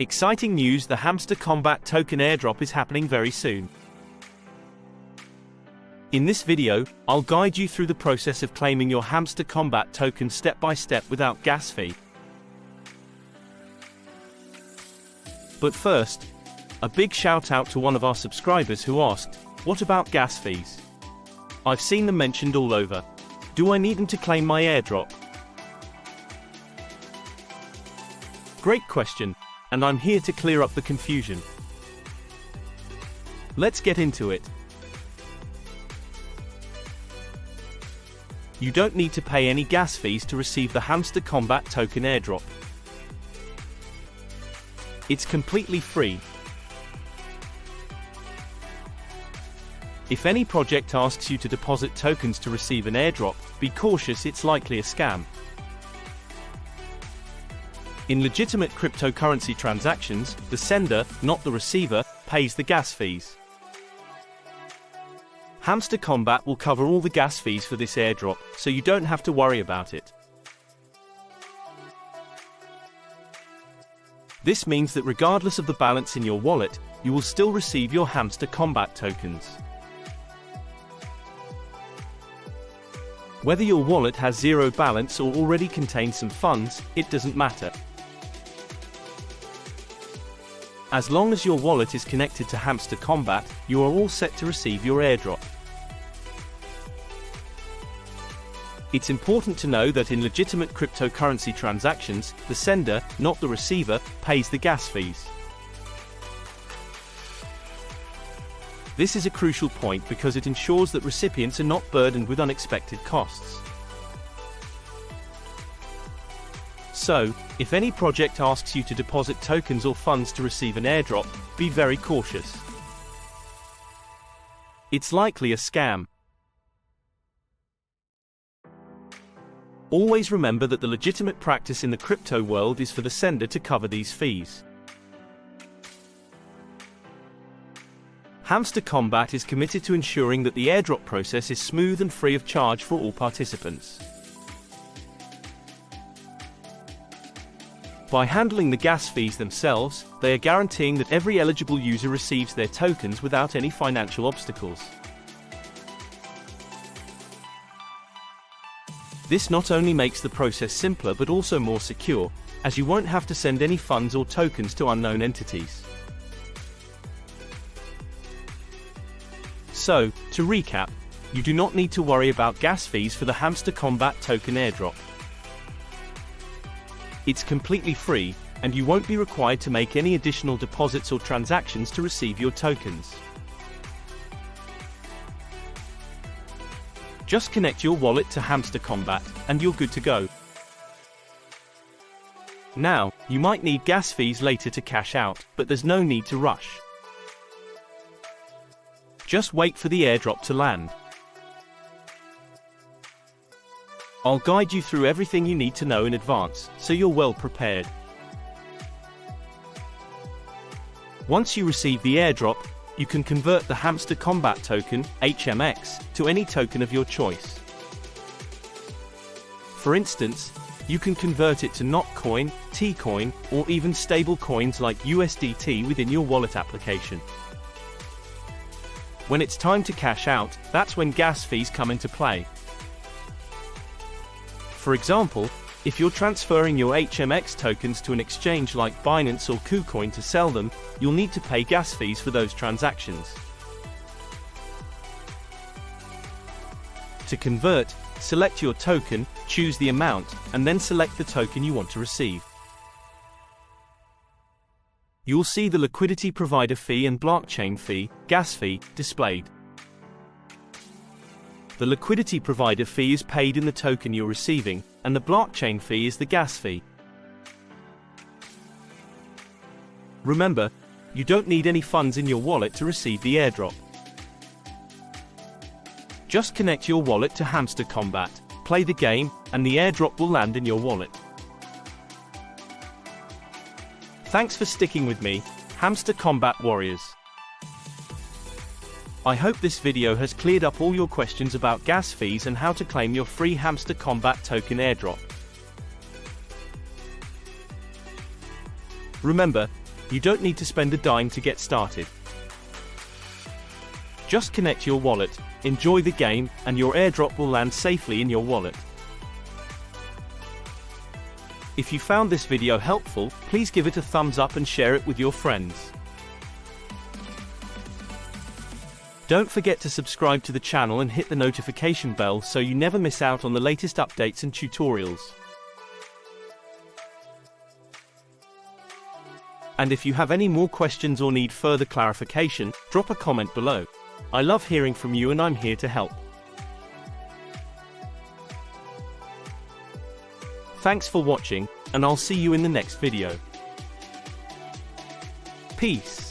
Exciting news, the Hamster Kombat token airdrop is happening very soon. In this video, I'll guide you through the process of claiming your Hamster Kombat token step by step without gas fee. But first, a big shout out to one of our subscribers who asked, what about gas fees? I've seen them mentioned all over. Do I need them to claim my airdrop? Great question, and I'm here to clear up the confusion. Let's get into it. You don't need to pay any gas fees to receive the Hamster Kombat token airdrop. It's completely free. If any project asks you to deposit tokens to receive an airdrop, be cautious, it's likely a scam. In legitimate cryptocurrency transactions, the sender, not the receiver, pays the gas fees. Hamster Kombat will cover all the gas fees for this airdrop, so you don't have to worry about it. This means that regardless of the balance in your wallet, you will still receive your Hamster Kombat tokens. Whether your wallet has zero balance or already contains some funds, it doesn't matter. As long as your wallet is connected to Hamster Kombat, you are all set to receive your airdrop. It's important to know that in legitimate cryptocurrency transactions, the sender, not the receiver, pays the gas fees. This is a crucial point because it ensures that recipients are not burdened with unexpected costs. So, if any project asks you to deposit tokens or funds to receive an airdrop, be very cautious. It's likely a scam. Always remember that the legitimate practice in the crypto world is for the sender to cover these fees. Hamster Kombat is committed to ensuring that the airdrop process is smooth and free of charge for all participants. By handling the gas fees themselves, they are guaranteeing that every eligible user receives their tokens without any financial obstacles. This not only makes the process simpler but also more secure, as you won't have to send any funds or tokens to unknown entities. So, to recap, you do not need to worry about gas fees for the Hamster Kombat token airdrop. It's completely free, and you won't be required to make any additional deposits or transactions to receive your tokens. Just connect your wallet to Hamster Kombat, and you're good to go. Now, you might need gas fees later to cash out, but there's no need to rush. Just wait for the airdrop to land. I'll guide you through everything you need to know in advance, so you're well prepared. Once you receive the airdrop, you can convert the Hamster Kombat token, HMX, to any token of your choice. For instance, you can convert it to NOT-coin, T-coin, or even stable coins like USDT within your wallet application. When it's time to cash out, that's when gas fees come into play. For example, if you're transferring your HMX tokens to an exchange like Binance or KuCoin to sell them, you'll need to pay gas fees for those transactions. To convert, select your token, choose the amount, and then select the token you want to receive. You'll see the liquidity provider fee and blockchain fee, gas fee, displayed. The liquidity provider fee is paid in the token you're receiving, and the blockchain fee is the gas fee. Remember, you don't need any funds in your wallet to receive the airdrop. Just connect your wallet to Hamster Kombat, play the game, and the airdrop will land in your wallet. Thanks for sticking with me, Hamster Kombat warriors. I hope this video has cleared up all your questions about gas fees and how to claim your free Hamster Kombat token airdrop. Remember, You don't need to spend a dime to get started. Just connect your wallet, enjoy the game, and your airdrop will land safely in your wallet. If you found this video helpful, please give it a thumbs up and share it with your friends. Don't forget to subscribe to the channel and hit the notification bell so you never miss out on the latest updates and tutorials. And if you have any more questions or need further clarification, drop a comment below. I love hearing from you and I'm here to help. Thanks for watching, and I'll see you in the next video. Peace.